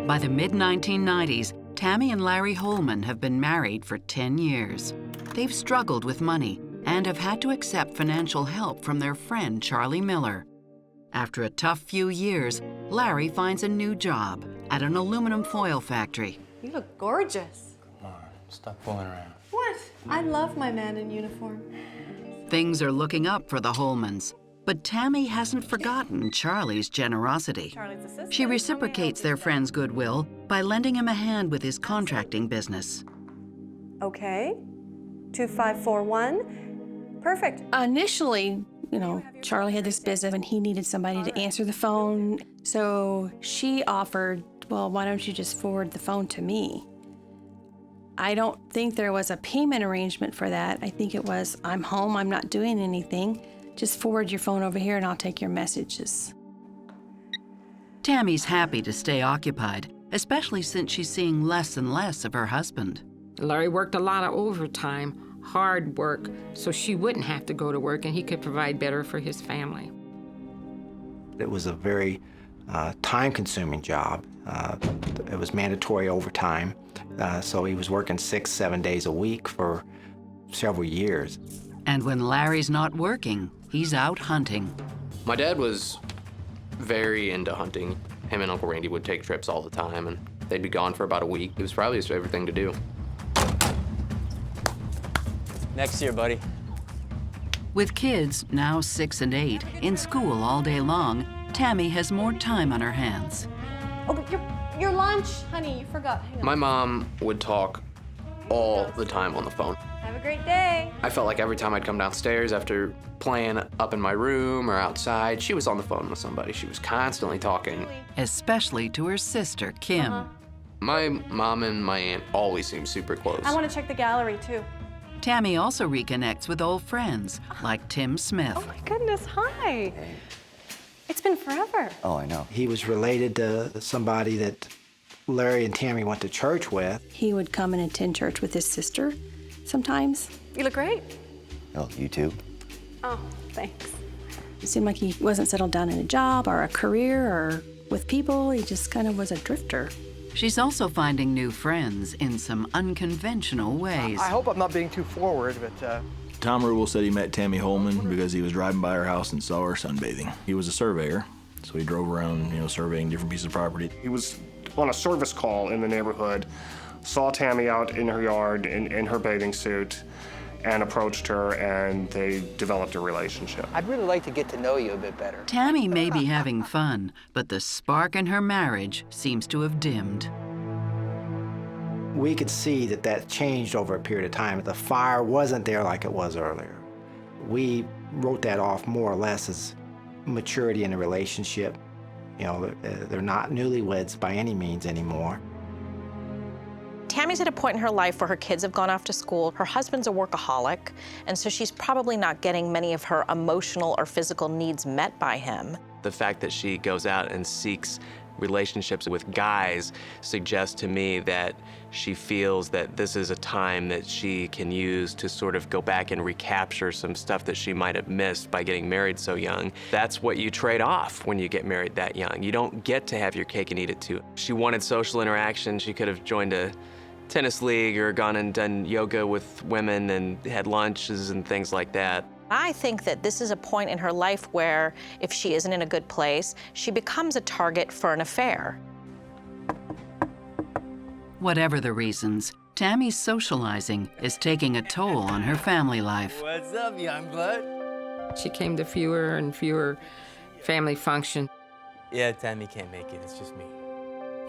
By the mid-1990s, Tammy and Larry Holman have been married for 10 years. They've struggled with money and have had to accept financial help from their friend Charlie Miller. After a tough few years, Larry finds a new job at an aluminum foil factory. You look gorgeous. Come on, stop fooling around. What? I love my man in uniform. Things are looking up for the Holmans, but Tammy hasn't forgotten Charlie's generosity. Charlie's assistant. She reciprocates their friend's goodwill by lending him a hand with his contracting business. Okay. 2541. Perfect. Initially, Charlie had this business and he needed somebody to answer the phone. So she offered, well, why don't you just forward the phone to me? I don't think there was a payment arrangement for that. I think it was, I'm home, I'm not doing anything. Just forward your phone over here and I'll take your messages. Tammy's happy to stay occupied, especially since she's seeing less and less of her husband. Larry worked a lot of overtime, hard work, so she wouldn't have to go to work and he could provide better for his family. It was a very time-consuming job. It was mandatory overtime, so he was working 6-7 days a week for several years. And when Larry's not working, he's out hunting. My dad was very into hunting. Him and Uncle Randy would take trips all the time, and they'd be gone for about a week. It was probably his favorite thing to do. Next year, buddy. With kids, now 6 and 8, in school all day long, Tammy has more time on her hands. Oh, your lunch, honey, you forgot. Hang on. My mom would talk all the time on the phone. Have a great day. I felt like every time I'd come downstairs after playing up in my room or outside, she was on the phone with somebody. She was constantly talking. Especially to her sister, Kim. My mom and my aunt always seemed super close. I want to check the gallery, too. Tammy also reconnects with old friends, like Tim Smith. Oh, my goodness, hi. It's been forever. Oh, I know. He was related to somebody that Larry and Tammy went to church with. He would come and attend church with his sister sometimes. You look great. Oh, you too? Oh, thanks. It seemed like he wasn't settled down in a job or a career or with people. He just kind of was a drifter. She's also finding new friends in some unconventional ways. I hope I'm not being too forward, but... Tom Rubel said he met Tammy Holman because he was driving by her house and saw her sunbathing. He was a surveyor, so he drove around, surveying different pieces of property. He was on a service call in the neighborhood, saw Tammy out in her yard in her bathing suit, and approached her, and they developed a relationship. I'd really like to get to know you a bit better. Tammy may be having fun, but the spark in her marriage seems to have dimmed. We could see that changed over a period of time. The fire wasn't there like it was earlier. We wrote that off more or less as maturity in the relationship. They're not newlyweds by any means anymore. Tammy's at a point in her life where her kids have gone off to school. Her husband's a workaholic, and so she's probably not getting many of her emotional or physical needs met by him. The fact that she goes out and seeks relationships with guys suggests to me that she feels that this is a time that she can use to sort of go back and recapture some stuff that she might have missed by getting married so young. That's what you trade off when you get married that young. You don't get to have your cake and eat it too. She wanted social interaction. She could have joined a tennis league or gone and done yoga with women and had lunches and things like that. I think that this is a point in her life where, if she isn't in a good place, she becomes a target for an affair. Whatever the reasons, Tammy's socializing is taking a toll on her family life. What's up, young blood? She came to fewer and fewer family functions. Yeah, Tammy can't make it. It's just me.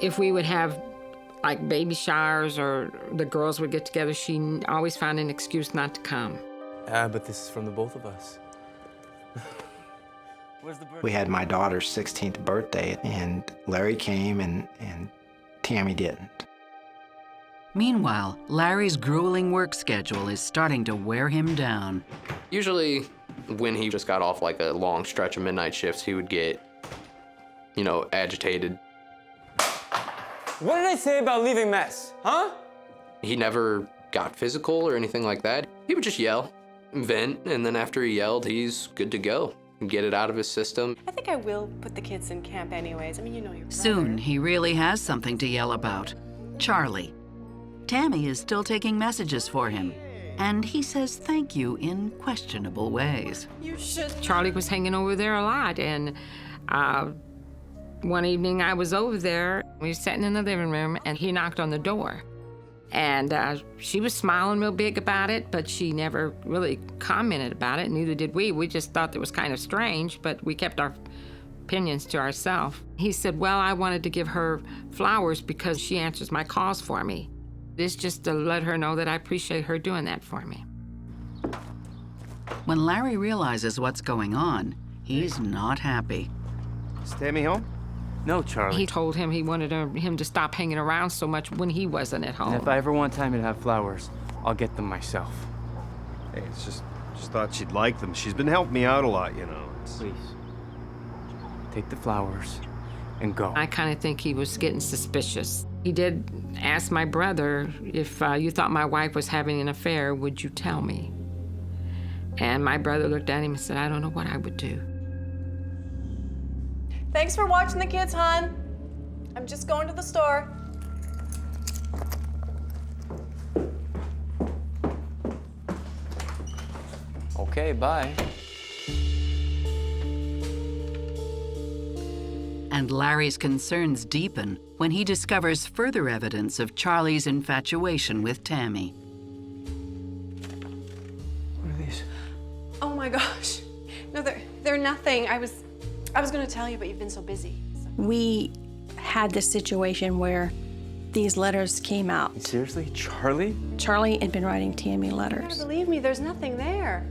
If we would have like baby showers or the girls would get together, she always found an excuse not to come. But this is from the both of us. We had my daughter's 16th birthday, and Larry came, and Tammy didn't. Meanwhile, Larry's grueling work schedule is starting to wear him down. Usually, when he just got off like a long stretch of midnight shifts, he would get, agitated. What did I say about leaving mess, huh? He never got physical or anything like that. He would just yell, vent, and then after he yelled, he's good to go. get it out of his system. I think I will put the kids in camp anyways. I mean, you know your brother. Soon, he really has something to yell about. Charlie. Tammy is still taking messages for him, and he says thank you in questionable ways. You should. Charlie was hanging over there a lot, and one evening I was over there. We were sitting in the living room, and he knocked on the door. And she was smiling real big about it, but she never really commented about it, neither did we. We just thought it was kind of strange, but we kept our opinions to ourselves. He said, well, I wanted to give her flowers because she answers my calls for me. It's just to let her know that I appreciate her doing that for me. When Larry realizes what's going on, he's not happy. Is Tammy home? No, Charlie. He told him he wanted him to stop hanging around so much when he wasn't at home. And if I ever want Tammy to have flowers, I'll get them myself. Hey, it's just thought she'd like them. She's been helping me out a lot, you know. Please, take the flowers and go. I kind of think he was getting suspicious. He did ask my brother, if you thought my wife was having an affair, would you tell me? And my brother looked at him and said, I don't know what I would do. Thanks for watching the kids, hon. I'm just going to the store. Okay, bye. And Larry's concerns deepen when he discovers further evidence of Charlie's infatuation with Tammy. What are these? Oh my gosh. No, they're nothing. I was going to tell you, but you've been so busy. We had this situation where these letters came out. Seriously? Charlie? Charlie had been writing Tammy You letters. gotta believe me, there's nothing there.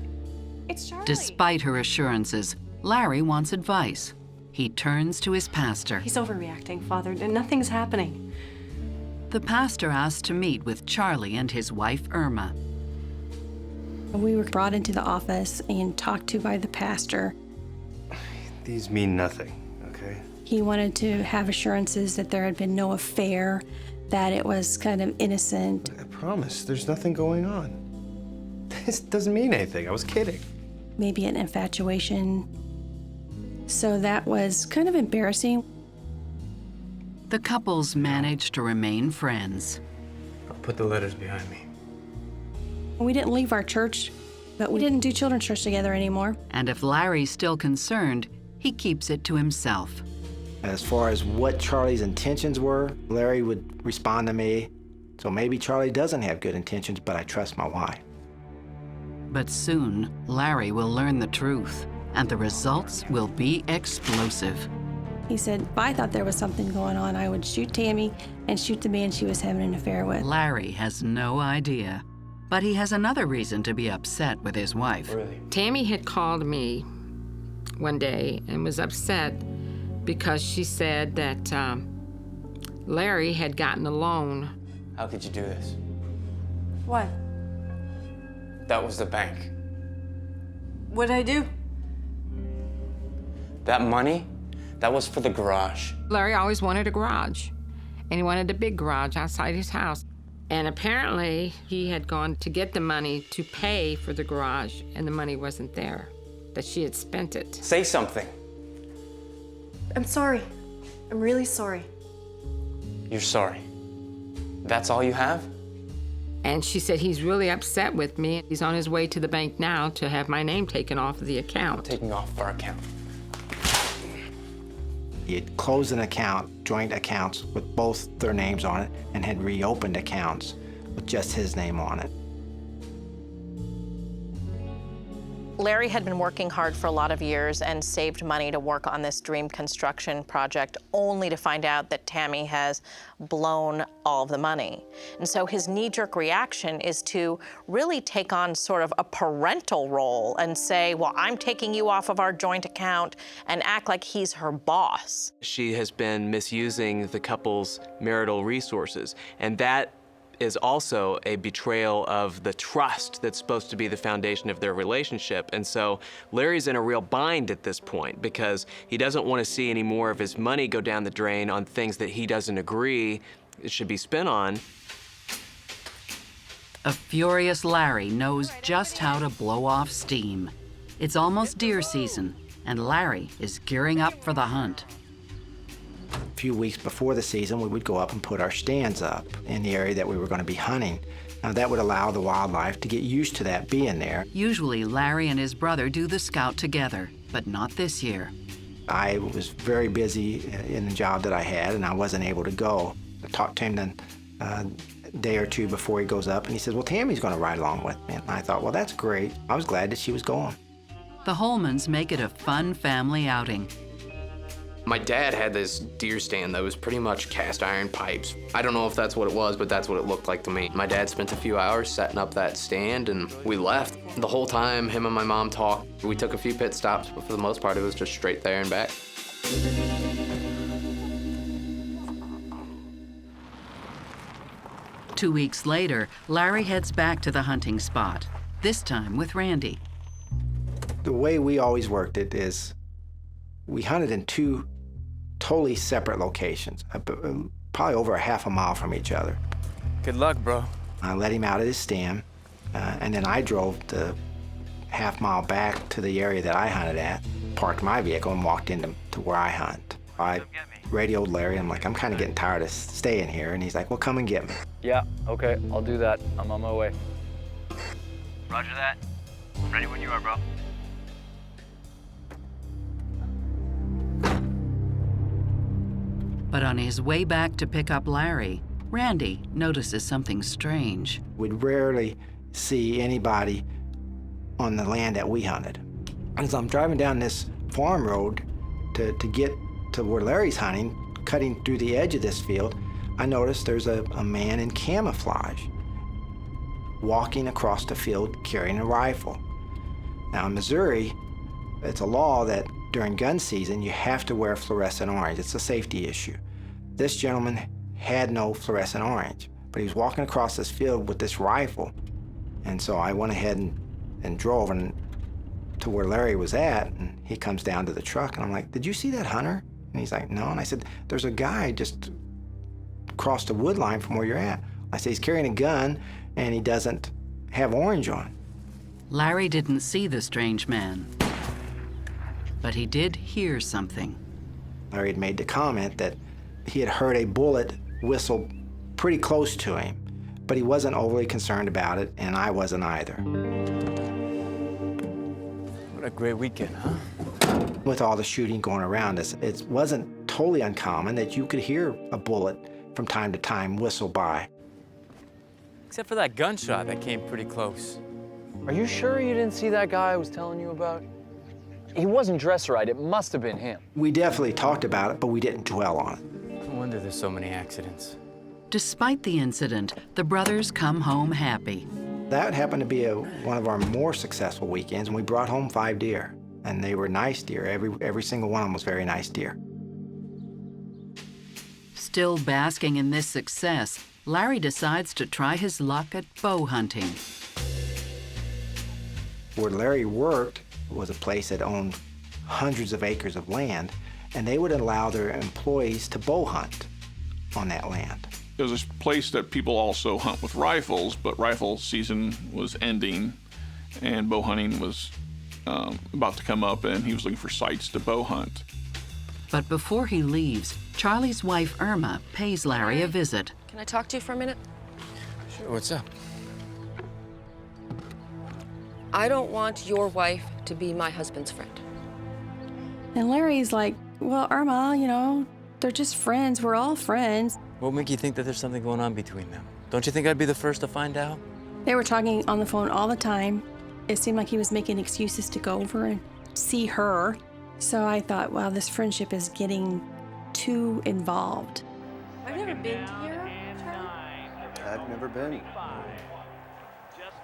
It's Charlie. Despite her assurances, Larry wants advice. He turns to his pastor. He's overreacting, Father, and nothing's happening. The pastor asks to meet with Charlie and his wife, Irma. We were brought into the office and talked to by the pastor. These mean nothing, okay? He wanted to have assurances that there had been no affair, that it was kind of innocent. I promise, there's nothing going on. This doesn't mean anything. I was kidding. Maybe an infatuation. So that was kind of embarrassing. The couples managed to remain friends. I'll put the letters behind me. We didn't leave our church, but we didn't do children's church together anymore. And if Larry's still concerned, he keeps it to himself. As far as what Charlie's intentions were, Larry would respond to me, so maybe Charlie doesn't have good intentions, but I trust my wife. But soon, Larry will learn the truth, and the results will be explosive. He said, if I thought there was something going on, I would shoot Tammy and shoot the man she was having an affair with. Larry has no idea, but he has another reason to be upset with his wife. Really? Tammy had called me one day and was upset because she said that Larry had gotten a loan. How could you do this? What? That was the bank. What'd I do? That money, that was for the garage. Larry always wanted a garage, and he wanted a big garage outside his house. And apparently, he had gone to get the money to pay for the garage, and the money wasn't there, that she had spent it. Say something. I'm sorry. I'm really sorry. You're sorry. That's all you have? And she said, he's really upset with me. He's on his way to the bank now to have my name taken off of the account. Taking off our account. He had closed an account, joint accounts with both their names on it, and had reopened accounts with just his name on it. Larry had been working hard for a lot of years and saved money to work on this dream construction project, only to find out that Tammy has blown all of the money. And so his knee-jerk reaction is to really take on sort of a parental role and say, well, I'm taking you off of our joint account, and act like he's her boss. She has been misusing the couple's marital resources, and that is also a betrayal of the trust that's supposed to be the foundation of their relationship. And so Larry's in a real bind at this point because he doesn't want to see any more of his money go down the drain on things that he doesn't agree it should be spent on. A furious Larry knows just how to blow off steam. It's almost deer season, and Larry is gearing up for the hunt. A few weeks before the season, we would go up and put our stands up in the area that we were going to be hunting. Now, that would allow the wildlife to get used to that being there. Usually, Larry and his brother do the scout together, but not this year. I was very busy in the job that I had, and I wasn't able to go. I talked to him then a day or two before he goes up, and he says, well, Tammy's going to ride along with me. And I thought, well, that's great. I was glad that she was going. The Holmans make it a fun family outing. My dad had this deer stand that was pretty much cast iron pipes. I don't know if that's what it was, but that's what it looked like to me. My dad spent a few hours setting up that stand, and we left. The whole time, him and my mom talked. We took a few pit stops, but for the most part, it was just straight there and back. 2 weeks later, Larry heads back to the hunting spot, this time with Randy. The way we always worked it is we hunted in two totally separate locations, probably over a half a mile from each other. Good luck, bro. I let him out at his stand, and then I drove the half-mile back to the area that I hunted at, parked my vehicle, and walked into where I hunt. I radioed Larry. I'm like, I'm kind of getting tired of staying here, and he's like, well, come and get me. Yeah, okay, I'll do that. I'm on my way. Roger that. Ready when you are, bro. But on his way back to pick up Larry, Randy notices something strange. We'd rarely see anybody on the land that we hunted. As I'm driving down this farm road to get to where Larry's hunting, cutting through the edge of this field, I noticed there's a man in camouflage walking across the field carrying a rifle. Now in Missouri, it's a law that during gun season you have to wear fluorescent orange. It's a safety issue. This gentleman had no fluorescent orange, but he was walking across this field with this rifle. And so I went ahead and drove to where Larry was at, and he comes down to the truck, and I'm like, did you see that hunter? And he's like, no. And I said, there's a guy just across the wood line from where you're at. I said, he's carrying a gun, and he doesn't have orange on. Larry didn't see the strange man, but he did hear something. Larry had made the comment that he had heard a bullet whistle pretty close to him, but he wasn't overly concerned about it, and I wasn't either. What a great weekend, huh? With all the shooting going around us, it wasn't totally uncommon that you could hear a bullet from time to time whistle by. Except for that gunshot that came pretty close. Are you sure you didn't see that guy I was telling you about? He wasn't dressed right. It must have been him. We definitely talked about it, but we didn't dwell on it. No wonder there's so many accidents. Despite the incident, the brothers come home happy. That happened to be one of our more successful weekends, and we brought home 5 deer. And they were nice deer. Every single one of them was very nice deer. Still basking in this success, Larry decides to try his luck at bow hunting. Where Larry worked was a place that owned hundreds of acres of land, and they would allow their employees to bow hunt on that land. It was a place that people also hunt with rifles, but rifle season was ending, and bow hunting was about to come up, and he was looking for sites to bow hunt. But before he leaves, Charlie's wife, Irma, pays Larry a visit. Can I talk to you for a minute? Sure, what's up? I don't want your wife to be my husband's friend. And Larry's like, well, Irma, you know, they're just friends. We're all friends. What would make you think that there's something going on between them? Don't you think I'd be the first to find out? They were talking on the phone all the time. It seemed like he was making excuses to go over and see her. So I thought, wow, this friendship is getting too involved. I've never been to Europe, Charlie. I've never been.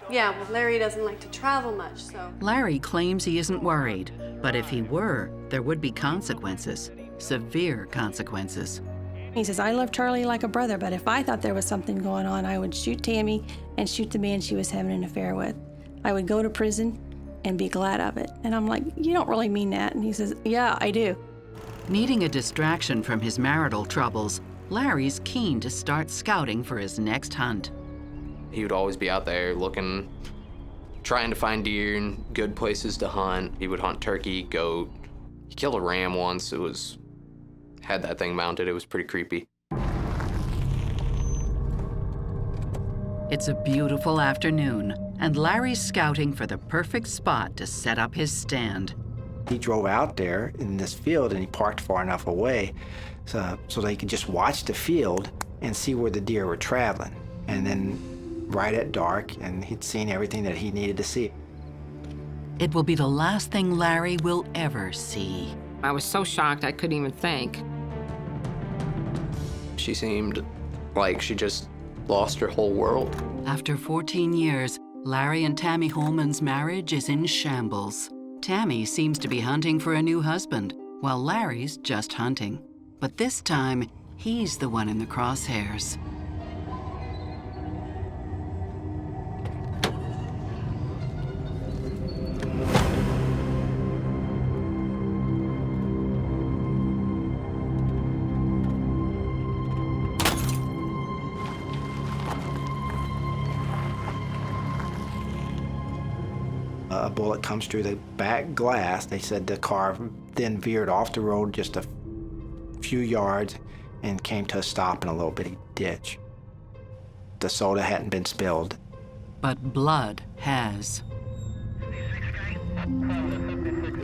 Yeah, well, Larry doesn't like to travel much, so. Larry claims he isn't worried, but if he were, there would be consequences, severe consequences. He says, I love Charlie like a brother, but if I thought there was something going on, I would shoot Tammy and shoot the man she was having an affair with. I would go to prison and be glad of it. And I'm like, you don't really mean that. And he says, yeah, I do. Needing a distraction from his marital troubles, Larry's keen to start scouting for his next hunt. He would always be out there looking, trying to find deer in good places to hunt. He would hunt turkey, goat, He killed a ram once. Had that thing mounted. It was pretty creepy. It's a beautiful afternoon, and Larry's scouting for the perfect spot to set up his stand. He drove out there in this field and he parked far enough away so that he could just watch the field and see where the deer were traveling. And then right at dark, and he'd seen everything that he needed to see. It will be the last thing Larry will ever see. I was so shocked I couldn't even think. She seemed like she just lost her whole world. After 14 years, Larry and Tammy Holman's marriage is in shambles. Tammy seems to be hunting for a new husband, while Larry's just hunting. But this time, he's the one in the crosshairs. A bullet comes through the back glass. They said the car then veered off the road just a few yards and came to a stop in a little bitty ditch. The soda hadn't been spilled. But blood has.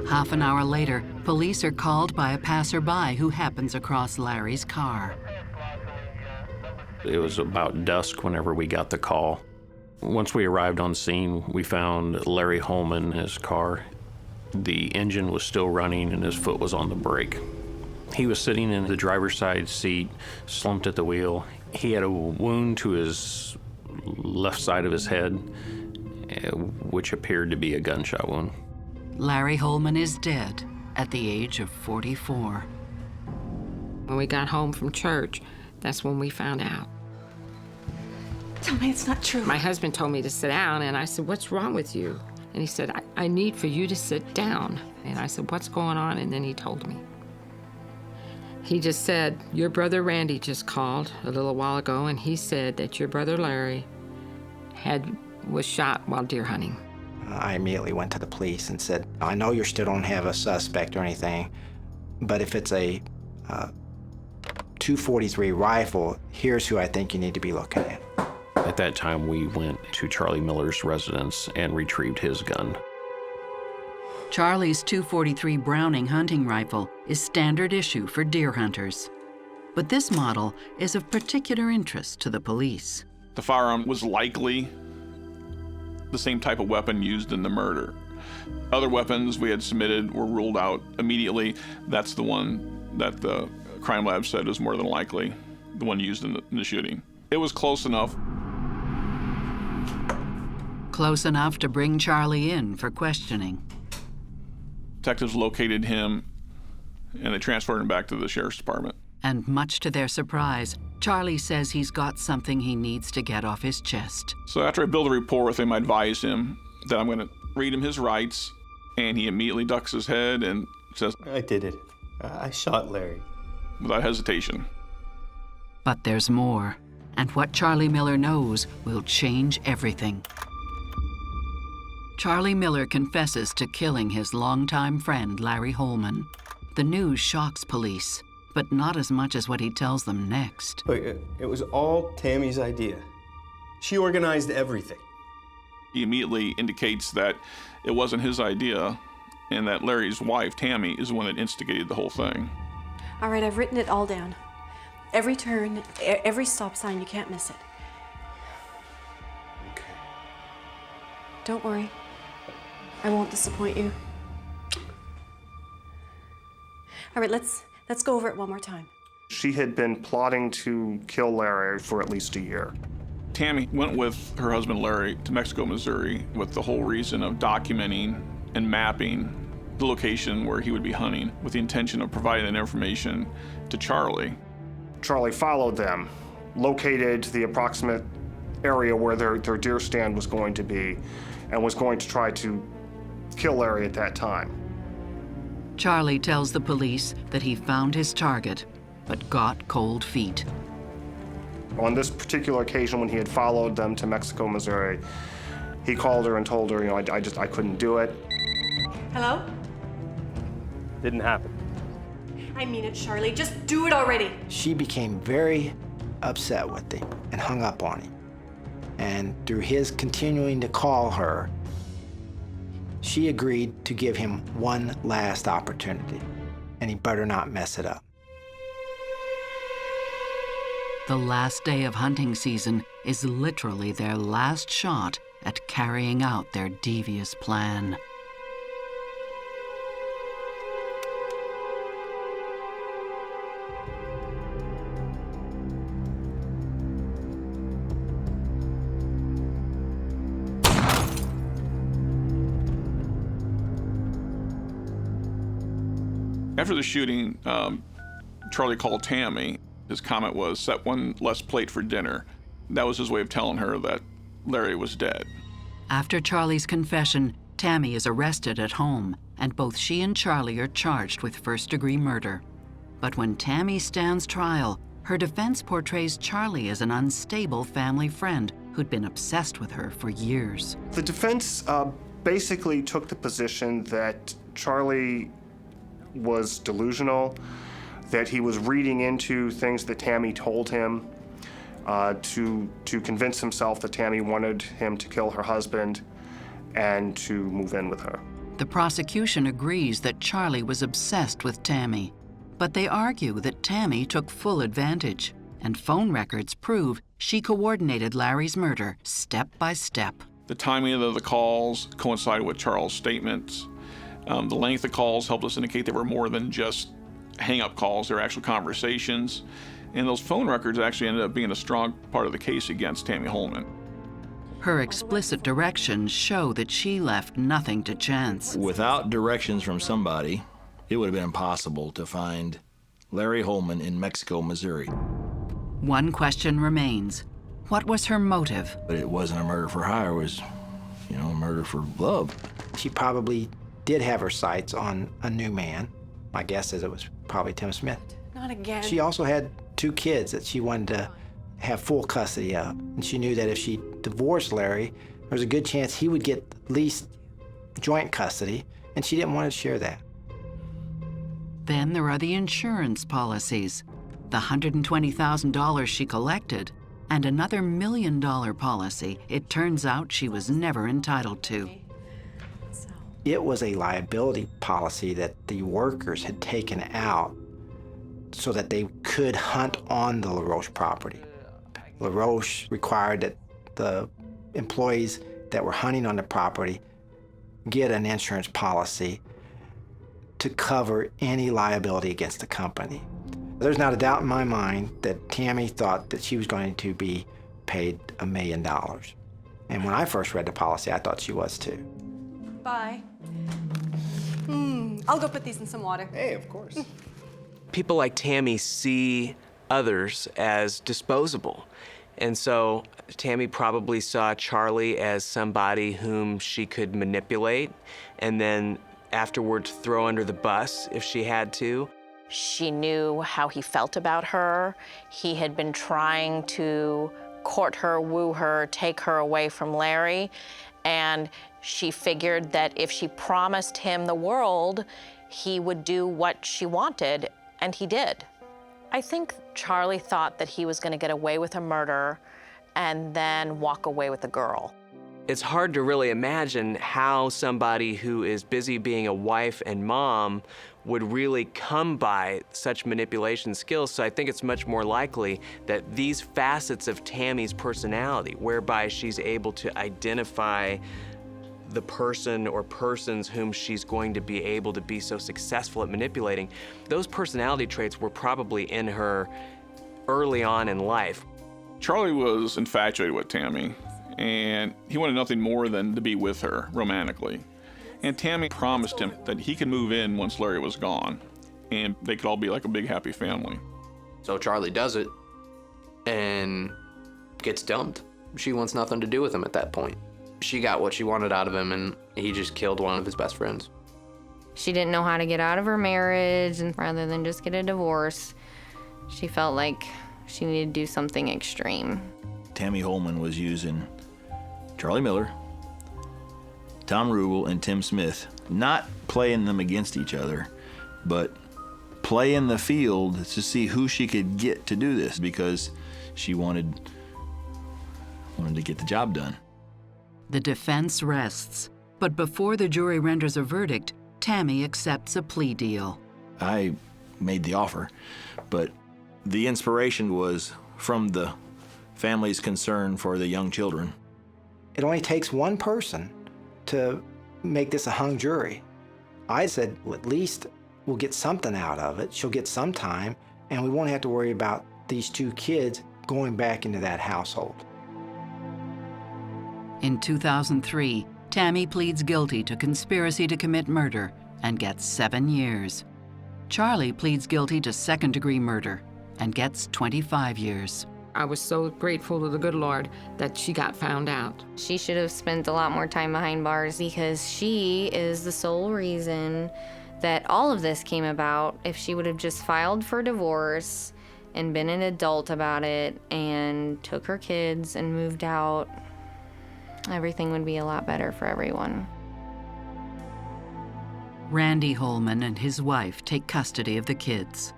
Half an hour later, police are called by a passerby who happens across Larry's car. It was about dusk whenever we got the call. Once we arrived on scene, we found Larry Holman in his car. The engine was still running and his foot was on the brake. He was sitting in the driver's side seat, slumped at the wheel. He had a wound to his left side of his head, which appeared to be a gunshot wound. Larry Holman is dead at the age of 44. When we got home from church, that's when we found out. Tell me it's not true. My husband told me to sit down, and I said, "What's wrong with you?" And he said, I need for you to sit down. And I said, "What's going on?" And then he told me. He just said, "Your brother Randy just called a little while ago, and he said that your brother Larry was shot while deer hunting." I immediately went to the police and said, "I know you still don't have a suspect or anything, but if it's a .243 rifle, here's who I think you need to be looking at." At that time, we went to Charlie Miller's residence and retrieved his gun. Charlie's .243 Browning hunting rifle is standard issue for deer hunters. But this model is of particular interest to the police. The firearm was likely the same type of weapon used in the murder. Other weapons we had submitted were ruled out immediately. That's the one that the crime lab said is more than likely the one used in the shooting. It was close enough. Close enough to bring Charlie in for questioning. Detectives located him and they transferred him back to the sheriff's department. And much to their surprise, Charlie says he's got something he needs to get off his chest. So after I build a report with him, I advise him that I'm going to read him his rights, and he immediately ducks his head and says, "I did it. I shot Larry." Without hesitation. But there's more, and what Charlie Miller knows will change everything. Charlie Miller confesses to killing his longtime friend, Larry Holman. The news shocks police, but not as much as what he tells them next. It was all Tammy's idea. She organized everything. He immediately indicates that it wasn't his idea and that Larry's wife, Tammy, is the one that instigated the whole thing. All right, I've written it all down. Every turn, every stop sign, you can't miss it. Okay. Don't worry. I won't disappoint you. All right, let's go over it one more time. She had been plotting to kill Larry for at least a year. Tammy went with her husband Larry to Mexico, Missouri with the whole reason of documenting and mapping the location where he would be hunting with the intention of providing that information to Charlie. Charlie followed them, located the approximate area where their deer stand was going to be, and was going to try to kill Larry at that time. Charlie tells the police that he found his target, but got cold feet. On this particular occasion, when he had followed them to Mexico, Missouri, he called her and told her, I couldn't do it. Hello? Didn't happen. I mean it, Charlie. Just do it already. She became very upset with him and hung up on him. And through his continuing to call her, she agreed to give him one last opportunity, and he better not mess it up. The last day of hunting season is literally their last shot at carrying out their devious plan. After the shooting, Charlie called Tammy. His comment was, "Set one less plate for dinner." That was his way of telling her that Larry was dead. After Charlie's confession, Tammy is arrested at home, and both she and Charlie are charged with first-degree murder. But when Tammy stands trial, her defense portrays Charlie as an unstable family friend who'd been obsessed with her for years. The defense basically took the position that Charlie was delusional, that he was reading into things that Tammy told him to convince himself that Tammy wanted him to kill her husband and to move in with her. The prosecution agrees that Charlie was obsessed with Tammy, but they argue that Tammy took full advantage, and phone records prove she coordinated Larry's murder step by step. The timing of the calls coincided with Charles' statements. The length of calls helped us indicate they were more than just hang-up calls. They were actual conversations. And those phone records actually ended up being a strong part of the case against Tammy Holman. Her explicit directions show that she left nothing to chance. Without directions from somebody, it would have been impossible to find Larry Holman in Mexico, Missouri. One question remains. What was her motive? But it wasn't a murder for hire, it was, a murder for love. She probably did have her sights on a new man. My guess is it was probably Tim Smith. Not again. She also had 2 kids that she wanted to have full custody of. And she knew that if she divorced Larry, there was a good chance he would get at least joint custody, and she didn't want to share that. Then there are the insurance policies, the $120,000 she collected, and another $1 million policy it turns out she was never entitled to. It was a liability policy that the workers had taken out so that they could hunt on the LaRoche property. LaRoche required that the employees that were hunting on the property get an insurance policy to cover any liability against the company. There's not a doubt in my mind that Tammy thought that she was going to be paid $1 million. And when I first read the policy, I thought she was too. Bye. I'll go put these in some water. Hey, of course. People like Tammy see others as disposable. And so Tammy probably saw Charlie as somebody whom she could manipulate and then afterwards throw under the bus if she had to. She knew how he felt about her. He had been trying to court her, woo her, take her away from Larry. And she figured that if she promised him the world, he would do what she wanted, and he did. I think Charlie thought that he was going to get away with a murder and then walk away with the girl. It's hard to really imagine how somebody who is busy being a wife and mom would really come by such manipulation skills. So I think it's much more likely that these facets of Tammy's personality, whereby she's able to identify the person or persons whom she's going to be able to be so successful at manipulating, those personality traits were probably in her early on in life. Charlie was infatuated with Tammy, and he wanted nothing more than to be with her romantically. And Tammy promised him that he could move in once Larry was gone, and they could all be like a big happy family. So Charlie does it and gets dumped. She wants nothing to do with him at that point. She got what she wanted out of him, and he just killed one of his best friends. She didn't know how to get out of her marriage, and rather than just get a divorce, she felt like she needed to do something extreme. Tammy Holman was using Charlie Miller, Tom Rubel, and Tim Smith, not playing them against each other, but play in the field to see who she could get to do this, because she wanted to get the job done. The defense rests, but before the jury renders a verdict, Tammy accepts a plea deal. I made the offer, but the inspiration was from the family's concern for the young children. It only takes one person to make this a hung jury. I said, well, at least we'll get something out of it. She'll get some time, and we won't have to worry about these two kids going back into that household. In 2003, Tammy pleads guilty to conspiracy to commit murder and gets 7 years. Charlie pleads guilty to second-degree murder and gets 25 years. I was so grateful to the good Lord that she got found out. She should have spent a lot more time behind bars because she is the sole reason that all of this came about. If she would have just filed for divorce and been an adult about it and took her kids and moved out, everything would be a lot better for everyone. Randy Holman and his wife take custody of the kids.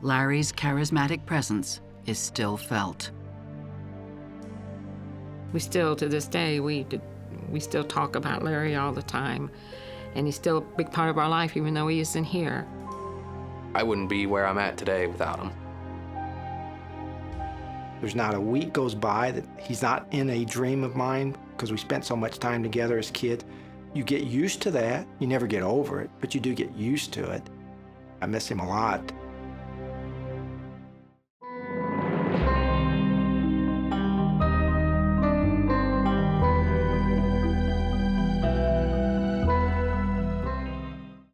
Larry's charismatic presence is still felt. We still, to this day, we still talk about Larry all the time, and he's still a big part of our life, even though he isn't here. I wouldn't be where I'm at today without him. There's not a week goes by that he's not in a dream of mine, because we spent so much time together as kids. You get used to that. You never get over it, but you do get used to it. I miss him a lot.